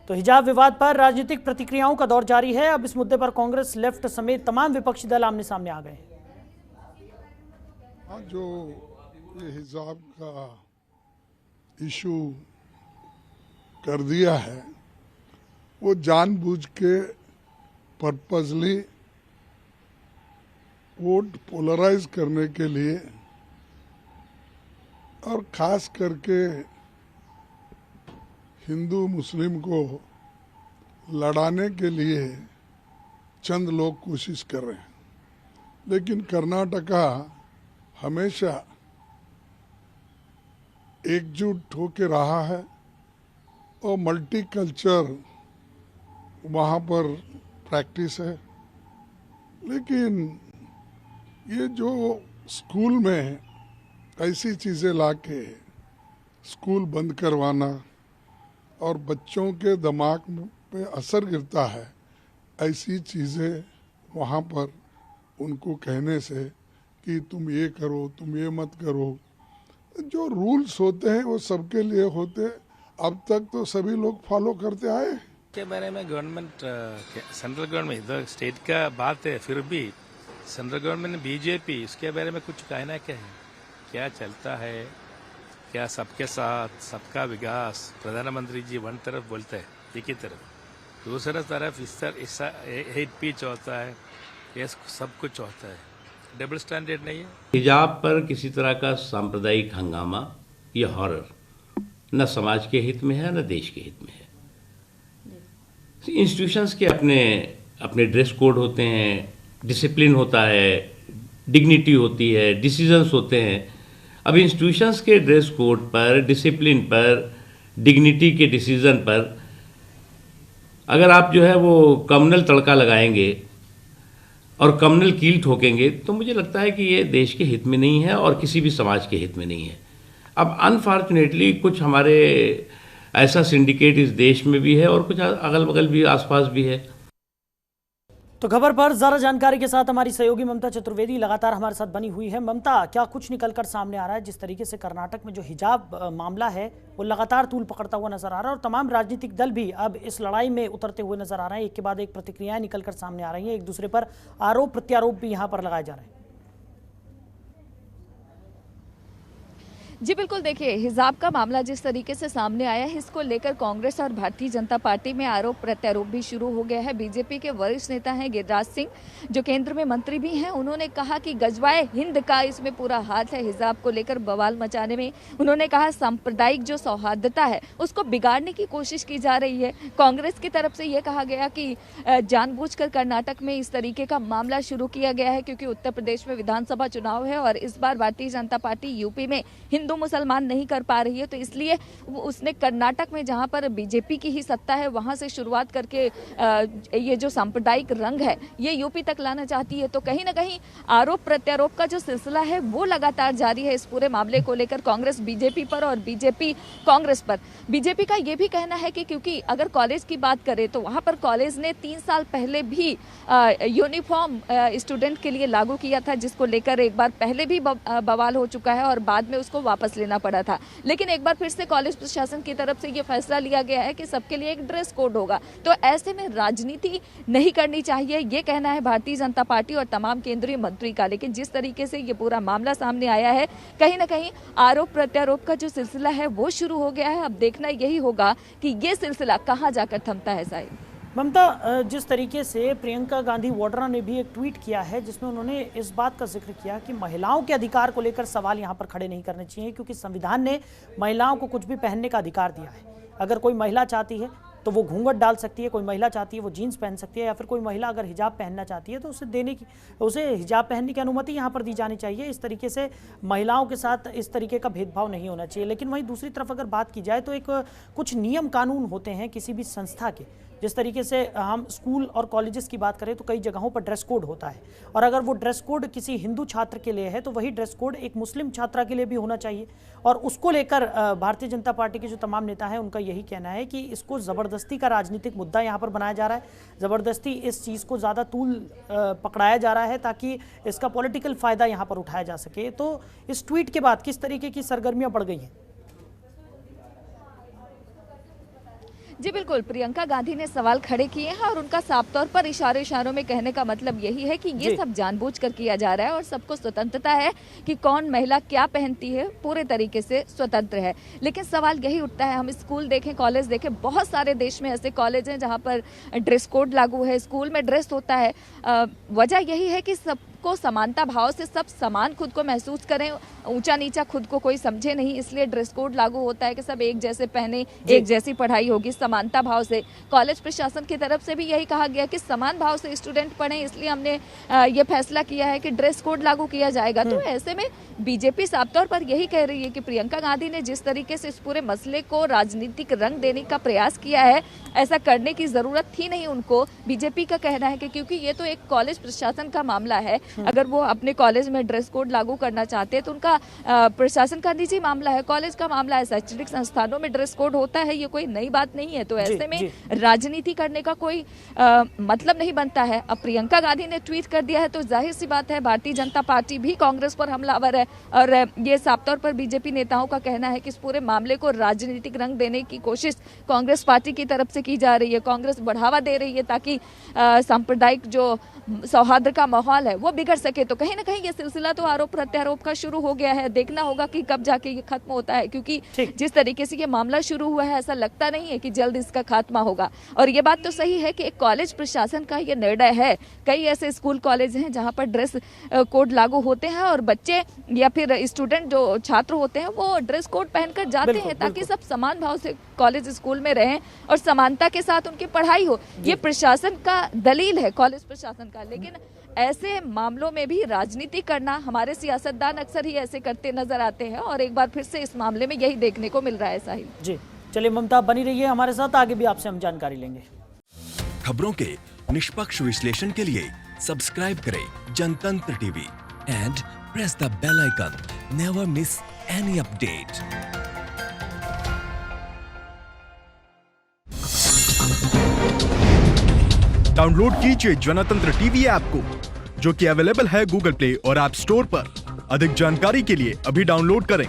तो हिजाब विवाद पर राजनीतिक प्रतिक्रियाओं का दौर जारी है। अब इस मुद्दे पर कांग्रेस, लेफ्ट समेत तमाम विपक्षी दल आमने सामने आ गए। हाँ, जो ये हिजाब का इशू कर दिया है वो जानबूझ के पर्पसली वोट पोलराइज करने के लिए और खास करके हिंदू मुस्लिम को लड़ाने के लिए चंद लोग कोशिश कर रहे हैं। लेकिन कर्नाटका हमेशा एकजुट होके रहा है और मल्टी कल्चर वहाँ पर प्रैक्टिस है। लेकिन ये जो स्कूल में ऐसी चीज़ें लाके स्कूल बंद करवाना और बच्चों के दिमाग पे असर गिरता है, ऐसी चीज़ें वहाँ पर उनको कहने से कि तुम ये करो, तुम ये मत करो, जो रूल्स होते हैं वो सबके लिए होते, अब तक तो सभी लोग फॉलो करते आए। के बारे में गवर्नमेंट, सेंट्रल गवर्नमेंट, इधर स्टेट का बात है, फिर भी सेंट्रल गवर्नमेंट बीजेपी इसके बारे में कुछ कहना क्या है? क्या चलता है? क्या सबके साथ सबका विकास? प्रधानमंत्री जी वन तरफ बोलते हैं, एक ही तरफ, दूसरा तरफ इस हेट स्पीच होता है, ये सब कुछ होता है। डबल स्टैंडर्ड नहीं है। हिजाब पर किसी तरह का सांप्रदायिक हंगामा या हॉरर न समाज के हित में है न देश के हित में है। इंस्टीट्यूशंस के अपने अपने ड्रेस कोड होते हैं, डिसिप्लिन होता है, डिग्निटी होती है, डिसीजंस होते हैं। अब इंस्टीट्यूशंस के ड्रेस कोड पर, डिसिप्लिन पर, डिग्निटी के डिसीजन पर अगर आप जो है वो कम्युनल तड़का लगाएंगे और कम्युनल कील ठोकेंगे तो मुझे लगता है कि ये देश के हित में नहीं है और किसी भी समाज के हित में नहीं है। अब अनफॉर्चुनेटली कुछ हमारे ऐसा सिंडिकेट इस देश में भी है और कुछ अगल बगल भी, आसपास भी है। तो खबर पर ज्यादा जानकारी के साथ हमारी सहयोगी ममता चतुर्वेदी लगातार हमारे साथ बनी हुई है। ममता, क्या कुछ निकलकर सामने आ रहा है? जिस तरीके से कर्नाटक में जो हिजाब मामला है वो लगातार तूल पकड़ता हुआ नजर आ रहा है और तमाम राजनीतिक दल भी अब इस लड़ाई में उतरते हुए नजर आ रहे हैं। एक के बाद एक प्रतिक्रियाएं निकलकर सामने आ रही हैं, एक दूसरे पर आरोप प्रत्यारोप भी यहाँ पर लगाए जा रहे हैं। जी बिल्कुल, देखिए हिजाब का मामला जिस तरीके से सामने आया है, इसको लेकर कांग्रेस और भारतीय जनता पार्टी में आरोप प्रत्यारोप भी शुरू हो गया है। बीजेपी के वरिष्ठ नेता हैं गिरिराज सिंह, जो केंद्र में मंत्री भी हैं, उन्होंने कहा कि गजवाए हिंद का इसमें पूरा हाथ है हिजाब को लेकर बवाल मचाने में। उन्होंने कहा सांप्रदायिक जो सौहार्दता है उसको बिगाड़ने की कोशिश की जा रही है। कांग्रेस की तरफ से ये कहा गया कि जानबूझकर कर्नाटक में इस तरीके का मामला शुरू किया गया है क्योंकि उत्तर प्रदेश में विधानसभा चुनाव है और इस बार भारतीय जनता पार्टी यूपी में हिंदू मुसलमान नहीं कर पा रही है, तो इसलिए उसने कर्नाटक में जहां पर बीजेपी की ही सत्ता है वहां से शुरुआत करके ये जो सांप्रदायिक रंग है ये यूपी तक लाना चाहती है। तो कहीं ना कहीं आरोप प्रत्यारोप का जो सिलसिला है वो लगातार जारी है इस पूरे मामले को लेकर, कांग्रेस बीजेपी पर और बीजेपी कांग्रेस पर। बीजेपी का ये भी कहना है कि क्योंकि अगर कॉलेज की बात करें तो वहां पर कॉलेज ने 3 साल पहले भी यूनिफॉर्म स्टूडेंट के लिए लागू किया था, जिसको लेकर एक बार पहले भी बवाल हो चुका है और बाद में उसको वापस लेना पड़ा था। लेकिन एक बार फिर से कॉलेज प्रशासन की तरफ से ये फैसला लिया गया है कि सबके लिए एक ड्रेस कोड होगा। तो ऐसे में राजनीति नहीं करनी चाहिए, ये कहना है भारतीय जनता पार्टी और तमाम केंद्रीय मंत्री का। लेकिन जिस तरीके से ये पूरा मामला सामने आया है, कहीं ना कहीं आरोप प्रत्यारोप का जो सिलसिला है वो शुरू हो गया है। अब देखना यही होगा कि ये सिलसिला कहाँ जाकर थमता है। साहिब ममता, जिस तरीके से प्रियंका गांधी वाड्रा ने भी एक ट्वीट किया है जिसमें उन्होंने इस बात का जिक्र किया कि महिलाओं के अधिकार को लेकर सवाल यहाँ पर खड़े नहीं करने चाहिए क्योंकि संविधान ने महिलाओं को कुछ भी पहनने का अधिकार दिया है। अगर कोई महिला चाहती है तो वो घूंघट डाल सकती है, कोई महिला चाहती है वो जीन्स पहन सकती है, या फिर कोई महिला अगर हिजाब पहनना चाहती है तो उसे हिजाब पहनने की अनुमति यहाँ पर दी जानी चाहिए। इस तरीके से महिलाओं के साथ इस तरीके का भेदभाव नहीं होना चाहिए। लेकिन वहीं दूसरी तरफ अगर बात की जाए तो एक कुछ नियम कानून होते हैं किसी भी संस्था के। जिस तरीके से हम स्कूल और कॉलेजेस की बात करें तो कई जगहों पर ड्रेस कोड होता है और अगर वो ड्रेस कोड किसी हिंदू छात्र के लिए है तो वही ड्रेस कोड एक मुस्लिम छात्रा के लिए भी होना चाहिए। और उसको लेकर भारतीय जनता पार्टी के जो तमाम नेता हैं उनका यही कहना है कि इसको ज़बरदस्ती का राजनीतिक मुद्दा यहाँ पर बनाया जा रहा है, ज़बरदस्ती इस चीज़ को ज़्यादा तूल पकड़ाया जा रहा है ताकि इसका पॉलिटिकल फ़ायदा यहाँ पर उठाया जा सके। तो इस ट्वीट के बाद किस तरीके की सरगर्मियाँ बढ़ गई हैं? जी बिल्कुल, प्रियंका गांधी ने सवाल खड़े किए हैं और उनका साफ तौर पर इशारों में कहने का मतलब यही है कि ये सब जानबूझकर किया जा रहा है और सबको स्वतंत्रता है कि कौन महिला क्या पहनती है, पूरे तरीके से स्वतंत्र है। लेकिन सवाल यही उठता है, हम स्कूल देखें, कॉलेज देखें, बहुत सारे देश में ऐसे कॉलेज हैं जहाँ पर ड्रेस कोड लागू है, स्कूल में ड्रेस होता है। वजह यही है कि सबको समानता भाव से सब समान खुद को महसूस करें, ऊंचा नीचा खुद को कोई समझे नहीं, इसलिए ड्रेस कोड लागू होता है कि सब एक जैसे पहने, एक जैसी पढ़ाई होगी समानता भाव से। कॉलेज प्रशासन की तरफ से भी यही कहा गया कि समान भाव से स्टूडेंट पढ़ें, इसलिए हमने ये फैसला किया है कि ड्रेस कोड लागू किया जाएगा। तो ऐसे में बीजेपी साफ तौर पर यही कह रही है कि प्रियंका गांधी ने जिस तरीके से इस पूरे मसले को राजनीतिक रंग देने का प्रयास किया है, ऐसा करने की जरूरत थी नहीं उनको। बीजेपी का कहना है कि क्योंकि ये तो एक कॉलेज प्रशासन का मामला है, अगर वो अपने कॉलेज में ड्रेस कोड लागू करना चाहते हैं तो उनका प्रशासन का निजी मामला है, कॉलेज का मामला है। शैक्षणिक संस्थानों में ड्रेस कोड होता है, ये कोई नई बात नहीं है। तो ऐसे में राजनीति करने का कोई मतलब नहीं बनता है। अब प्रियंका गांधी ने ट्वीट कर दिया है तो जाहिर सी बात है भारतीय जनता पार्टी भी कांग्रेस पर हमलावर है और ये साफ तौर पर बीजेपी नेताओं का कहना है कि इस पूरे मामले को राजनीतिक रंग देने की कोशिश कांग्रेस पार्टी की तरफ से की जा रही है। कांग्रेस बढ़ावा दे रही है ताकि सांप्रदायिक जो सौहार्द का माहौल है वो बिगड़ सके। तो कहीं ना कहीं ये सिलसिला तो आरोप प्रत्यारोप का शुरू हो गया है, देखना होगा कि कब जाके ये खत्म होता है, क्योंकि जिस तरीके से ये मामला शुरू हुआ है ऐसा लगता नहीं है कि जल्द इसका खात्मा होगा। और ये बात तो सही है कि एक कॉलेज प्रशासन का ये निर्णय है। कई ऐसे स्कूल कॉलेज हैं जहाँ पर ड्रेस कोड लागू होते हैं और बच्चे या फिर स्टूडेंट जो छात्र होते हैं वो ड्रेस कोड पहनकर जाते हैं ताकि सब समान भाव से कॉलेज स्कूल में रहें और समानता के साथ उनकी पढ़ाई हो। ये प्रशासन का दलील है, कॉलेज प्रशासन का। लेकिन ऐसे मामलों में भी राजनीति करना, हमारे सियासतदान अक्सर ही ऐसे करते नजर आते हैं और एक बार फिर से इस मामले में यही देखने को मिल रहा है। साहिल जी, चलिए ममता बनी रहिए हमारे साथ, आगे भी आपसे हम जानकारी लेंगे। खबरों के निष्पक्ष विश्लेषण के लिए सब्सक्राइब करें Jantantra TV and press the bell icon. Never miss any update. Download कीजिए जनतंत्र टीवी ऐप को, जो कि अवेलेबल है गूगल प्ले और ऐप स्टोर पर। अधिक जानकारी के लिए अभी डाउनलोड करें।